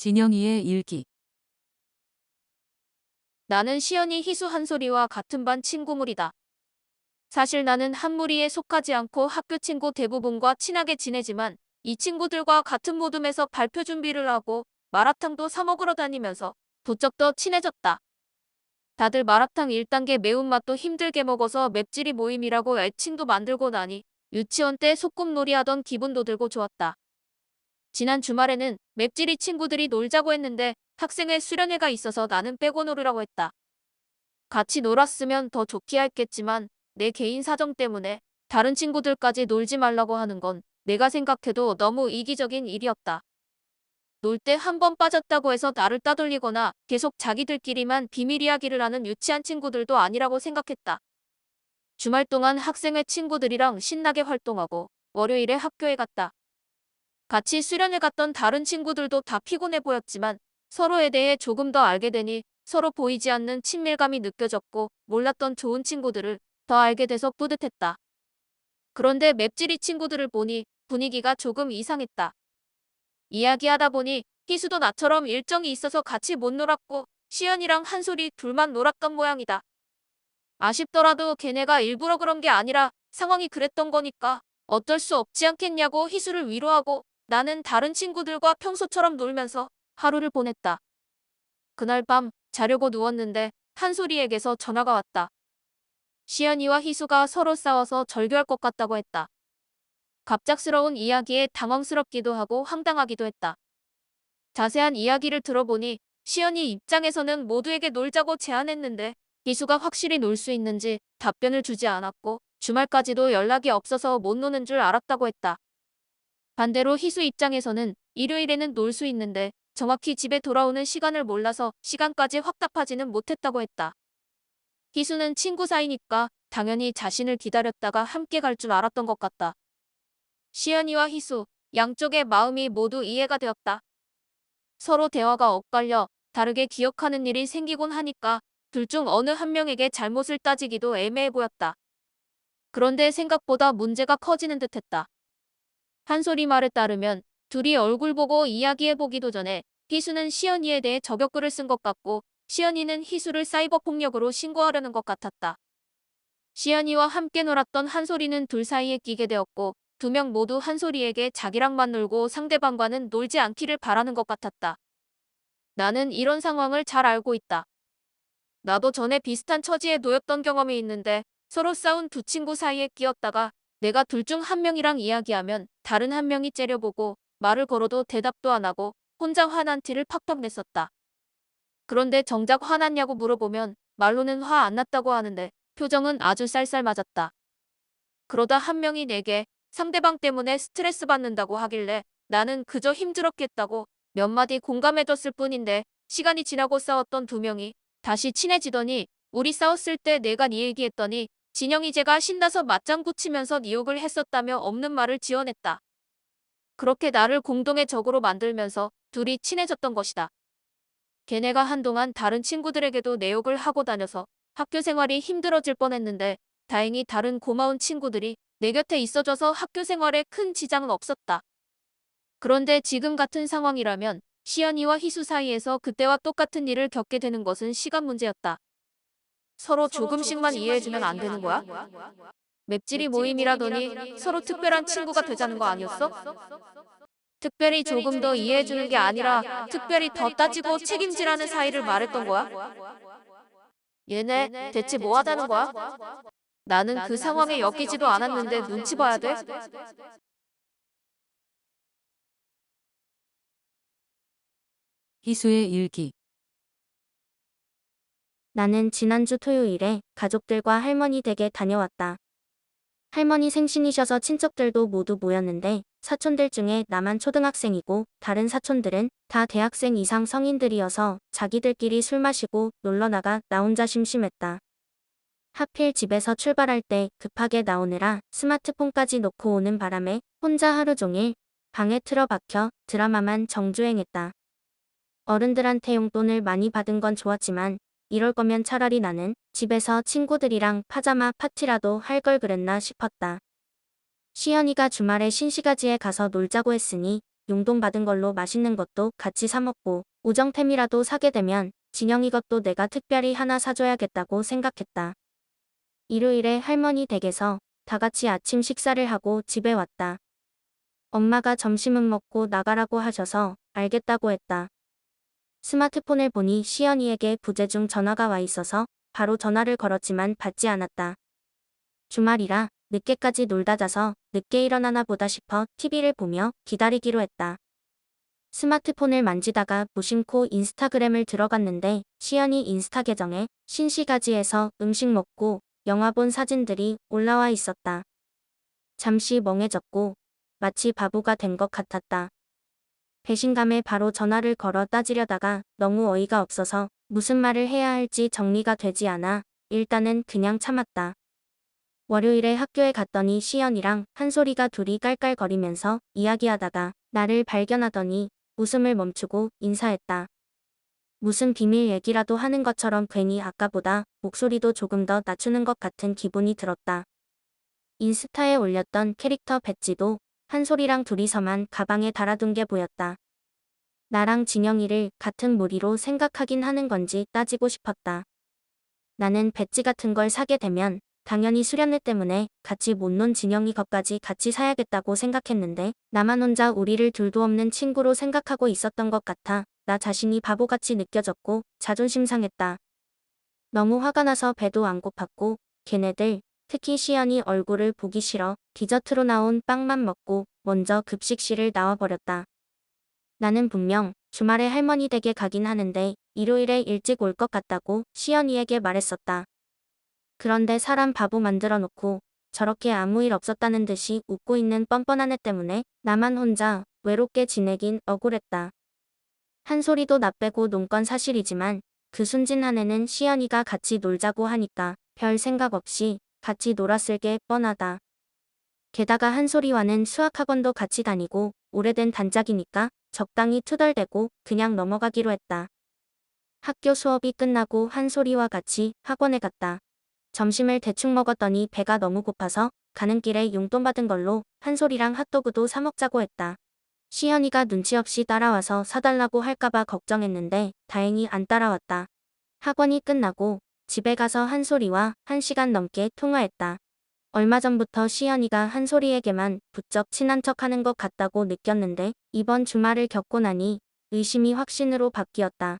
진영이의 일기. 나는 시연이 희수 한솔이와 같은 반 친구물이다. 사실 나는 한 무리에 속하지 않고 학교 친구 대부분과 친하게 지내지만 이 친구들과 같은 모둠에서 발표 준비를 하고 마라탕도 사 먹으러 다니면서 부쩍 더 친해졌다. 다들 마라탕 1단계 매운맛도 힘들게 먹어서 맵찔이 모임이라고 애칭도 만들고 나니 유치원 때 소꿉놀이 하던 기분도 들고 좋았다. 지난 주말에는 맵찔이 친구들이 놀자고 했는데 학생회 수련회가 있어서 나는 빼고 놀으라고 했다. 같이 놀았으면 더 좋게 했겠지만 내 개인 사정 때문에 다른 친구들까지 놀지 말라고 하는 건 내가 생각해도 너무 이기적인 일이었다. 놀 때 한 번 빠졌다고 해서 나를 따돌리거나 계속 자기들끼리만 비밀 이야기를 하는 유치한 친구들도 아니라고 생각했다. 주말 동안 학생회 친구들이랑 신나게 활동하고 월요일에 학교에 갔다. 같이 수련회 갔던 다른 친구들도 다 피곤해 보였지만 서로에 대해 조금 더 알게 되니 서로 보이지 않는 친밀감이 느껴졌고 몰랐던 좋은 친구들을 더 알게 돼서 뿌듯했다. 그런데 맵찔이 친구들을 보니 분위기가 조금 이상했다. 이야기하다 보니 희수도 나처럼 일정이 있어서 같이 못 놀았고 시연이랑 한솔이 둘만 놀았던 모양이다. 아쉽더라도 걔네가 일부러 그런 게 아니라 상황이 그랬던 거니까 어쩔 수 없지 않겠냐고 희수를 위로하고 나는 다른 친구들과 평소처럼 놀면서 하루를 보냈다. 그날 밤 자려고 누웠는데 한솔이에게서 전화가 왔다. 시연이와 희수가 서로 싸워서 절교할 것 같다고 했다. 갑작스러운 이야기에 당황스럽기도 하고 황당하기도 했다. 자세한 이야기를 들어보니 시연이 입장에서는 모두에게 놀자고 제안했는데 희수가 확실히 놀 수 있는지 답변을 주지 않았고 주말까지도 연락이 없어서 못 노는 줄 알았다고 했다. 반대로 희수 입장에서는 일요일에는 놀 수 있는데 정확히 집에 돌아오는 시간을 몰라서 시간까지 확답하지는 못했다고 했다. 희수는 친구 사이니까 당연히 자신을 기다렸다가 함께 갈 줄 알았던 것 같다. 시연이와 희수, 양쪽의 마음이 모두 이해가 되었다. 서로 대화가 엇갈려 다르게 기억하는 일이 생기곤 하니까 둘 중 어느 한 명에게 잘못을 따지기도 애매해 보였다. 그런데 생각보다 문제가 커지는 듯했다. 한솔이 말에 따르면 둘이 얼굴 보고 이야기해보기도 전에 희수는 시연이에 대해 저격글을 쓴 것 같고 시연이는 희수를 사이버 폭력으로 신고하려는 것 같았다. 시연이와 함께 놀았던 한솔이는 둘 사이에 끼게 되었고 두 명 모두 한솔이에게 자기랑만 놀고 상대방과는 놀지 않기를 바라는 것 같았다. 나는 이런 상황을 잘 알고 있다. 나도 전에 비슷한 처지에 놓였던 경험이 있는데 서로 싸운 두 친구 사이에 끼었다가 내가 둘 중 한 명이랑 이야기하면 다른 한 명이 째려보고 말을 걸어도 대답도 안 하고 혼자 화난 티를 팍팍 냈었다. 그런데 정작 화났냐고 물어보면 말로는 화 안 났다고 하는데 표정은 아주 쌀쌀 맞았다. 그러다 한 명이 내게 상대방 때문에 스트레스 받는다고 하길래 나는 그저 힘들었겠다고 몇 마디 공감해줬을 뿐인데 시간이 지나고 싸웠던 두 명이 다시 친해지더니 우리 싸웠을 때 내가 네 얘기했더니 진영이 제가 신나서 맞장구 치면서 네 욕을 했었다며 없는 말을 지어냈다. 그렇게 나를 공동의 적으로 만들면서 둘이 친해졌던 것이다. 걔네가 한동안 다른 친구들에게도 내 욕을 하고 다녀서 학교 생활이 힘들어질 뻔했는데 다행히 다른 고마운 친구들이 내 곁에 있어줘서 학교 생활에 큰 지장은 없었다. 그런데 지금 같은 상황이라면 시연이와 희수 사이에서 그때와 똑같은 일을 겪게 되는 것은 시간 문제였다. 서로 조금씩만 이해해주면 안 되는 거야? 맵찔이 모임이라더니 서로 특별한 친구가 되자는 거 아니었어? 특별히 조금 더 이해해주는 게 아니라 특별히 더 따지고 책임지라는 사이를 말했던 거야? 얘네 대체 뭐 하자는 거야? 나는 그 상황에 엮이지도 않았는데 눈치 봐야 돼? 희수의 일기. 나는 지난주 토요일에 가족들과 할머니 댁에 다녀왔다. 할머니 생신이셔서 친척들도 모두 모였는데 사촌들 중에 나만 초등학생이고 다른 사촌들은 다 대학생 이상 성인들이어서 자기들끼리 술 마시고 놀러 나가 나 혼자 심심했다. 하필 집에서 출발할 때 급하게 나오느라 스마트폰까지 놓고 오는 바람에 혼자 하루 종일 방에 틀어박혀 드라마만 정주행했다. 어른들한테 용돈을 많이 받은 건 좋았지만 이럴 거면 차라리 나는 집에서 친구들이랑 파자마 파티라도 할 걸 그랬나 싶었다. 시연이가 주말에 신시가지에 가서 놀자고 했으니 용돈 받은 걸로 맛있는 것도 같이 사 먹고 우정템이라도 사게 되면 진영이 것도 내가 특별히 하나 사줘야겠다고 생각했다. 일요일에 할머니 댁에서 다 같이 아침 식사를 하고 집에 왔다. 엄마가 점심은 먹고 나가라고 하셔서 알겠다고 했다. 스마트폰을 보니 시연이에게 부재중 전화가 와 있어서 바로 전화를 걸었지만 받지 않았다. 주말이라 늦게까지 놀다 자서 늦게 일어나나 보다 싶어 TV를 보며 기다리기로 했다. 스마트폰을 만지다가 무심코 인스타그램을 들어갔는데 시연이 인스타 계정에 신시가지에서 음식 먹고 영화 본 사진들이 올라와 있었다. 잠시 멍해졌고 마치 바보가 된 것 같았다. 배신감에 바로 전화를 걸어 따지려다가 너무 어이가 없어서 무슨 말을 해야 할지 정리가 되지 않아 일단은 그냥 참았다. 월요일에 학교에 갔더니 시연이랑 한솔이가 둘이 깔깔거리면서 이야기하다가 나를 발견하더니 웃음을 멈추고 인사했다. 무슨 비밀 얘기라도 하는 것처럼 괜히 아까보다 목소리도 조금 더 낮추는 것 같은 기분이 들었다. 인스타에 올렸던 캐릭터 배지도 한솔이랑 둘이서만 가방에 달아둔 게 보였다. 나랑 진영이를 같은 무리로 생각하긴 하는 건지 따지고 싶었다. 나는 배지 같은 걸 사게 되면 당연히 수련회 때문에 같이 못 논 진영이 것까지 같이 사야겠다고 생각했는데 나만 혼자 우리를 둘도 없는 친구로 생각하고 있었던 것 같아 나 자신이 바보같이 느껴졌고 자존심 상했다. 너무 화가 나서 배도 안 고팠고 걔네들 특히 시연이 얼굴을 보기 싫어 디저트로 나온 빵만 먹고 먼저 급식실을 나와버렸다. 나는 분명 주말에 할머니 댁에 가긴 하는데 일요일에 일찍 올 것 같다고 시연이에게 말했었다. 그런데 사람 바보 만들어 놓고 저렇게 아무 일 없었다는 듯이 웃고 있는 뻔뻔한 애 때문에 나만 혼자 외롭게 지내긴 억울했다. 한솔이도 나 빼고 논 건 사실이지만 그 순진한 애는 시연이가 같이 놀자고 하니까 별 생각 없이 같이 놀았을 게 뻔하다. 게다가 한솔이와는 수학학원도 같이 다니고 오래된 단짝이니까 적당히 투덜대고 그냥 넘어가기로 했다. 학교 수업이 끝나고 한솔이와 같이 학원에 갔다. 점심을 대충 먹었더니 배가 너무 고파서 가는 길에 용돈 받은 걸로 한솔이랑 핫도그도 사 먹자고 했다. 시연이가 눈치 없이 따라와서 사달라고 할까봐 걱정했는데 다행히 안 따라왔다. 학원이 끝나고 집에 가서 한솔이와 1시간 넘게 통화했다. 얼마 전부터 시연이가 한솔이에게만 부쩍 친한 척하는 것 같다고 느꼈는데 이번 주말을 겪고 나니 의심이 확신으로 바뀌었다.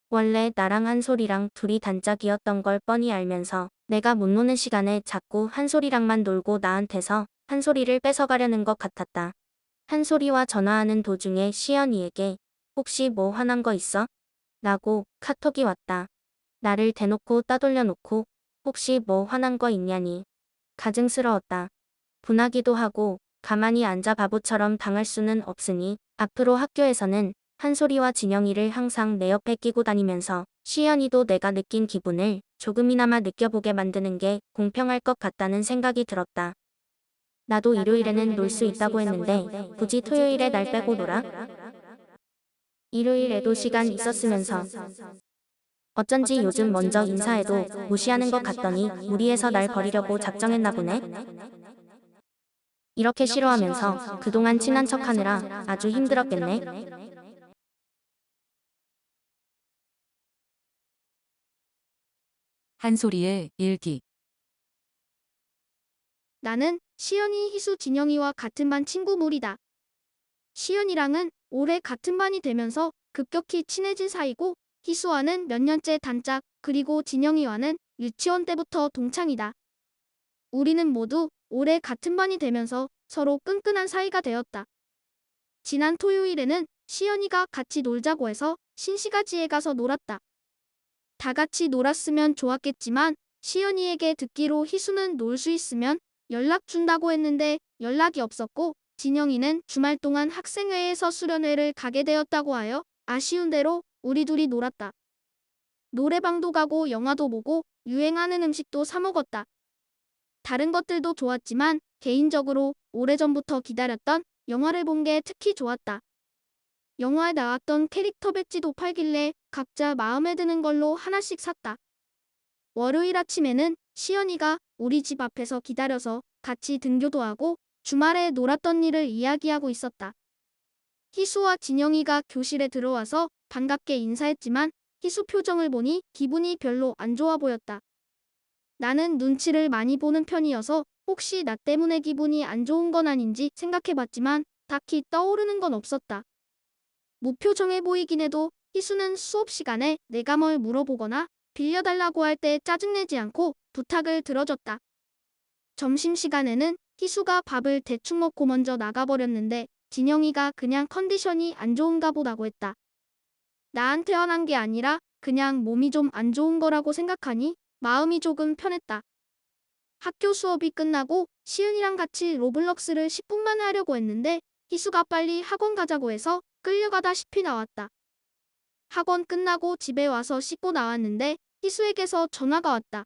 원래 나랑 한솔이랑 둘이 단짝이었던 걸 뻔히 알면서 내가 못 노는 시간에 자꾸 한솔이랑만 놀고 나한테서 한솔이를 뺏어가려는 것 같았다. 한솔이와 전화하는 도중에 시연이에게 혹시 뭐 화난 거 있어? 라고 카톡이 왔다. 나를 대놓고 따돌려 놓고 혹시 뭐 화난 거 있냐니. 가증스러웠다. 분하기도 하고 가만히 앉아 바보처럼 당할 수는 없으니 앞으로 학교에서는 한솔이와 진영이를 항상 내 옆에 끼고 다니면서 시연이도 내가 느낀 기분을 조금이나마 느껴보게 만드는 게 공평할 것 같다는 생각이 들었다. 나도 일요일에는 놀 수 있다고 했는데 굳이 토요일에 날 빼고 놀아? 일요일에도 시간 있었으면서. 어쩐지 요즘 먼저 인사해도 무시하는 것 같더니 무리해서 날 버리려고 작정했나 보네. 이렇게 싫어하면서 그동안 친한 척하느라 아주 힘들었겠네. 한솔이의 일기. 나는 시연이, 희수, 진영이와 같은 반 친구물이다. 시연이랑은 올해 같은 반이 되면서 급격히 친해진 사이고 희수와는 몇 년째 단짝, 그리고 진영이와는 유치원 때부터 동창이다. 우리는 모두 올해 같은 반이 되면서 서로 끈끈한 사이가 되었다. 지난 토요일에는 시연이가 같이 놀자고 해서 신시가지에 가서 놀았다. 다 같이 놀았으면 좋았겠지만 시연이에게 듣기로 희수는 놀 수 있으면 연락 준다고 했는데 연락이 없었고 진영이는 주말 동안 학생회에서 수련회를 가게 되었다고 하여 아쉬운 대로 우리 둘이 놀았다. 노래방도 가고 영화도 보고 유행하는 음식도 사 먹었다. 다른 것들도 좋았지만 개인적으로 오래전부터 기다렸던 영화를 본 게 특히 좋았다. 영화에 나왔던 캐릭터 배지도 팔길래 각자 마음에 드는 걸로 하나씩 샀다. 월요일 아침에는 시연이가 우리 집 앞에서 기다려서 같이 등교도 하고 주말에 놀았던 일을 이야기하고 있었다. 희수와 진영이가 교실에 들어와서 반갑게 인사했지만 희수 표정을 보니 기분이 별로 안 좋아 보였다. 나는 눈치를 많이 보는 편이어서 혹시 나 때문에 기분이 안 좋은 건 아닌지 생각해봤지만 딱히 떠오르는 건 없었다. 무표정해 보이긴 해도 희수는 수업 시간에 내가 뭘 물어보거나 빌려달라고 할 때 짜증내지 않고 부탁을 들어줬다. 점심시간에는 희수가 밥을 대충 먹고 먼저 나가버렸는데 진영이가 그냥 컨디션이 안 좋은가 보다고 했다. 나한테 화난 게 아니라 그냥 몸이 좀 안 좋은 거라고 생각하니 마음이 조금 편했다. 학교 수업이 끝나고 시은이랑 같이 로블록스를 10분만 하려고 했는데 희수가 빨리 학원 가자고 해서 끌려가다시피 나왔다. 학원 끝나고 집에 와서 씻고 나왔는데 희수에게서 전화가 왔다.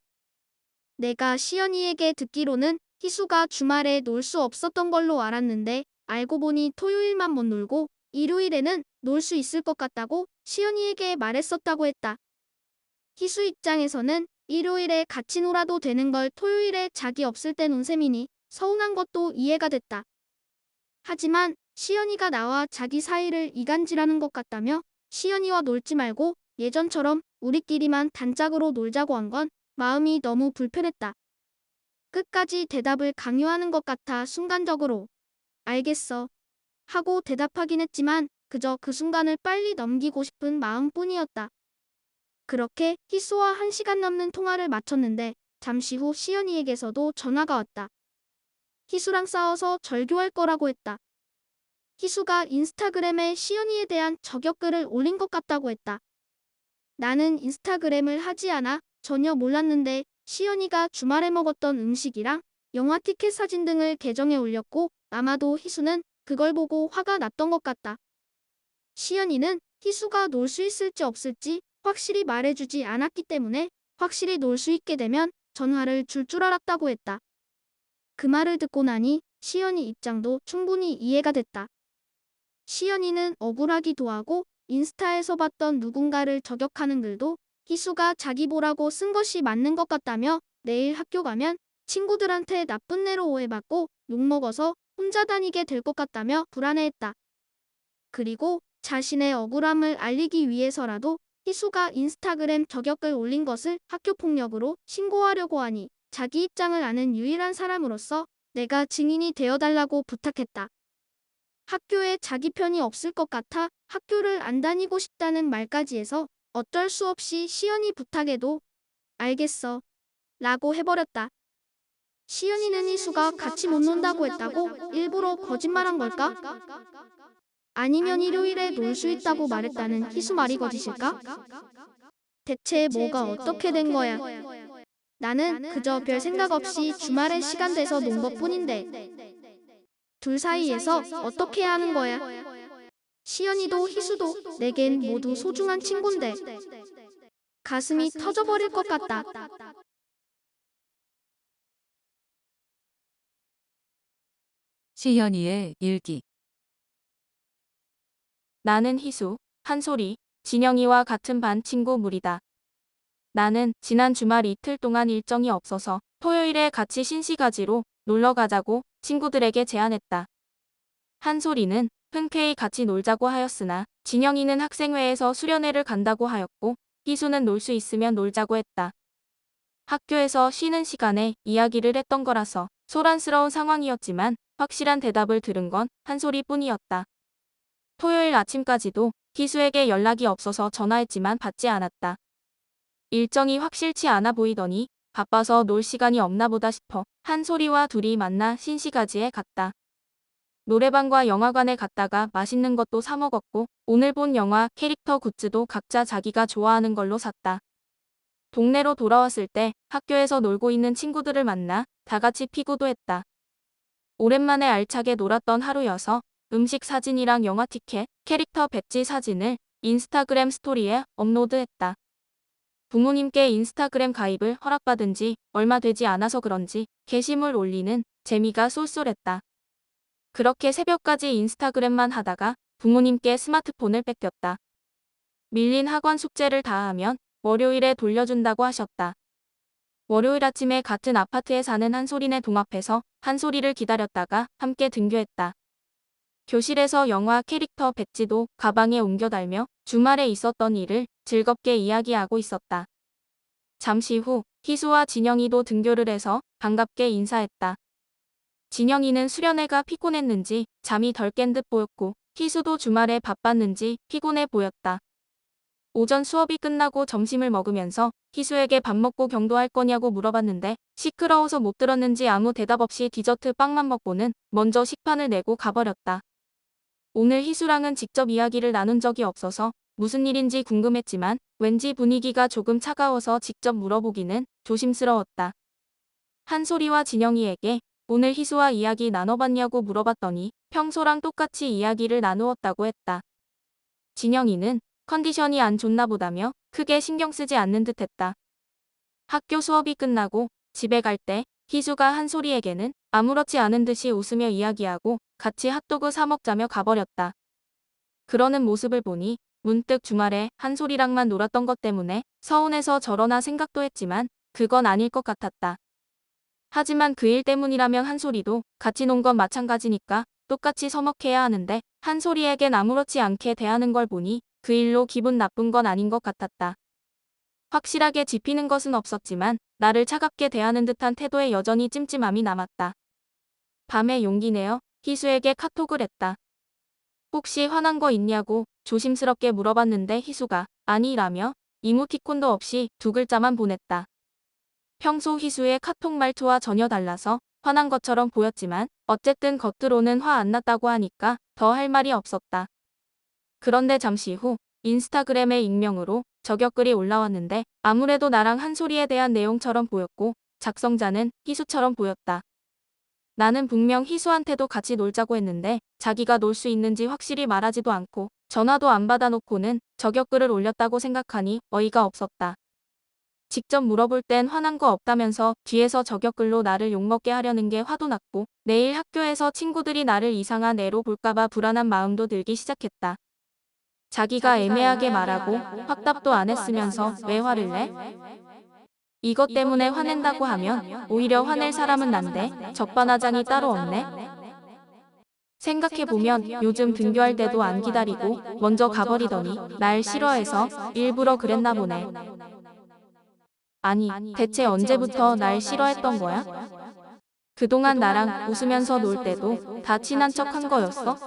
내가 시연이에게 듣기로는 희수가 주말에 놀 수 없었던 걸로 알았는데 알고 보니 토요일만 못 놀고 일요일에는 놀 수 있을 것 같다고 시연이에게 말했었다고 했다. 희수 입장에서는 일요일에 같이 놀아도 되는 걸 토요일에 자기 없을 때 논 셈이니 서운한 것도 이해가 됐다. 하지만 시연이가 나와 자기 사이를 이간질하는 것 같다며 시연이와 놀지 말고 예전처럼 우리끼리만 단짝으로 놀자고 한 건 마음이 너무 불편했다. 끝까지 대답을 강요하는 것 같아 순간적으로 알겠어 하고 대답하긴 했지만 그저 그 순간을 빨리 넘기고 싶은 마음뿐이었다. 그렇게 희수와 1시간 넘는 통화를 마쳤는데 잠시 후 시연이에게서도 전화가 왔다. 희수랑 싸워서 절교할 거라고 했다. 희수가 인스타그램에 시연이에 대한 저격글을 올린 것 같다고 했다. 나는 인스타그램을 하지 않아 전혀 몰랐는데 시연이가 주말에 먹었던 음식이랑 영화 티켓 사진 등을 계정에 올렸고 아마도 희수는 그걸 보고 화가 났던 것 같다. 시연이는 희수가 놀 수 있을지 없을지 확실히 말해주지 않았기 때문에 확실히 놀 수 있게 되면 전화를 줄 줄 알았다고 했다. 그 말을 듣고 나니 시연이 입장도 충분히 이해가 됐다. 시연이는 억울하기도 하고 인스타에서 봤던 누군가를 저격하는 글도 희수가 자기 보라고 쓴 것이 맞는 것 같다며 내일 학교 가면 친구들한테 나쁜 애로 오해받고 욕먹어서 혼자 다니게 될 것 같다며 불안해했다. 그리고 자신의 억울함을 알리기 위해서라도 희수가 인스타그램 저격글 올린 것을 학교폭력으로 신고하려고 하니 자기 입장을 아는 유일한 사람으로서 내가 증인이 되어달라고 부탁했다. 학교에 자기 편이 없을 것 같아 학교를 안 다니고 싶다는 말까지 해서 어쩔 수 없이 시연이 부탁해도 알겠어 라고 해버렸다. 시연이는 희수가 같이 못 논다고 했다고 일부러 거짓말한 걸까? 아니면 일요일에 놀 수 있다고 말했다는 희수 말이 거짓일까? 대체 뭐가 어떻게 된 거야? 나는 그저 별 생각 없이 주말에 시간 돼서 논 것뿐인데 둘 사이에서 어떻게 해야 하는 거야? 시연이도 희수도 내겐 모두 소중한 친구인데 가슴이 터져버릴 것 같다. 시현이의 일기. 나는 희수, 한솔이, 진영이와 같은 반 친구 무리다. 나는 지난 주말 이틀 동안 일정이 없어서 토요일에 같이 신시가지로 놀러 가자고 친구들에게 제안했다. 한솔이는 흔쾌히 같이 놀자고 하였으나 진영이는 학생회에서 수련회를 간다고 하였고 희수는 놀 수 있으면 놀자고 했다. 학교에서 쉬는 시간에 이야기를 했던 거라서 소란스러운 상황이었지만 확실한 대답을 들은 건 한솔이뿐이었다. 토요일 아침까지도 희수에게 연락이 없어서 전화했지만 받지 않았다. 일정이 확실치 않아 보이더니 바빠서 놀 시간이 없나 보다 싶어 한솔이와 둘이 만나 신시가지에 갔다. 노래방과 영화관에 갔다가 맛있는 것도 사 먹었고 오늘 본 영화 캐릭터 굿즈도 각자 자기가 좋아하는 걸로 샀다. 동네로 돌아왔을 때 학교에서 놀고 있는 친구들을 만나 다 같이 피구도 했다. 오랜만에 알차게 놀았던 하루여서 음식 사진이랑 영화 티켓, 캐릭터 배지 사진을 인스타그램 스토리에 업로드했다. 부모님께 인스타그램 가입을 허락받은 지 얼마 되지 않아서 그런지 게시물 올리는 재미가 쏠쏠했다. 그렇게 새벽까지 인스타그램만 하다가 부모님께 스마트폰을 뺏겼다. 밀린 학원 숙제를 다 하면 월요일에 돌려준다고 하셨다. 월요일 아침에 같은 아파트에 사는 한솔이네 동 앞에서 한솔이를 기다렸다가 함께 등교했다. 교실에서 영화 캐릭터 배지도 가방에 옮겨 달며 주말에 있었던 일을 즐겁게 이야기하고 있었다. 잠시 후 희수와 진영이도 등교를 해서 반갑게 인사했다. 진영이는 수련회가 피곤했는지 잠이 덜 깬 듯 보였고 희수도 주말에 바빴는지 피곤해 보였다. 오전 수업이 끝나고 점심을 먹으면서 희수에게 밥 먹고 경도할 거냐고 물어봤는데 시끄러워서 못 들었는지 아무 대답 없이 디저트 빵만 먹고는 먼저 식판을 내고 가버렸다. 오늘 희수랑은 직접 이야기를 나눈 적이 없어서 무슨 일인지 궁금했지만 왠지 분위기가 조금 차가워서 직접 물어보기는 조심스러웠다. 한솔이와 진영이에게 오늘 희수와 이야기 나눠봤냐고 물어봤더니 평소랑 똑같이 이야기를 나누었다고 했다. 진영이는 컨디션이 안 좋나 보다며 크게 신경 쓰지 않는 듯 했다. 학교 수업이 끝나고 집에 갈 때 희수가 한솔이에게는 아무렇지 않은 듯이 웃으며 이야기하고 같이 핫도그 사 먹자며 가버렸다. 그러는 모습을 보니 문득 주말에 한솔이랑만 놀았던 것 때문에 서운해서 저러나 생각도 했지만 그건 아닐 것 같았다. 하지만 그 일 때문이라면 한솔이도 같이 논 건 마찬가지니까 똑같이 서먹해야 하는데 한솔이에겐 아무렇지 않게 대하는 걸 보니 그 일로 기분 나쁜 건 아닌 것 같았다. 확실하게 짚히는 것은 없었지만 나를 차갑게 대하는 듯한 태도에 여전히 찜찜함이 남았다. 밤에 용기 내어 희수에게 카톡을 했다. 혹시 화난 거 있냐고 조심스럽게 물어봤는데 희수가 아니라며 이모티콘도 없이 두 글자만 보냈다. 평소 희수의 카톡 말투와 전혀 달라서 화난 것처럼 보였지만 어쨌든 겉으로는 화 안 났다고 하니까 더 할 말이 없었다. 그런데 잠시 후 인스타그램에 익명으로 저격글이 올라왔는데 아무래도 나랑 한솔이에 대한 내용처럼 보였고 작성자는 희수처럼 보였다. 나는 분명 희수한테도 같이 놀자고 했는데 자기가 놀 수 있는지 확실히 말하지도 않고 전화도 안 받아놓고는 저격글을 올렸다고 생각하니 어이가 없었다. 직접 물어볼 땐 화난 거 없다면서 뒤에서 저격글로 나를 욕먹게 하려는 게 화도 났고 내일 학교에서 친구들이 나를 이상한 애로 볼까봐 불안한 마음도 들기 시작했다. 자기가 애매하게 말하고 확답도 안 했으면서 왜 화를 내? 이것 때문에 화낸다고 하면 오히려 화낼 사람은 난데 적반하장이 따로 없네? 생각해보면 요즘 등교할 때도 안 기다리고 먼저 가버리더니 날 싫어해서 일부러 그랬나 보네. 아니, 대체 언제부터 날 싫어했던 거야? 그동안 나랑 웃으면서 놀 때도 다 친한 척 한 거였어?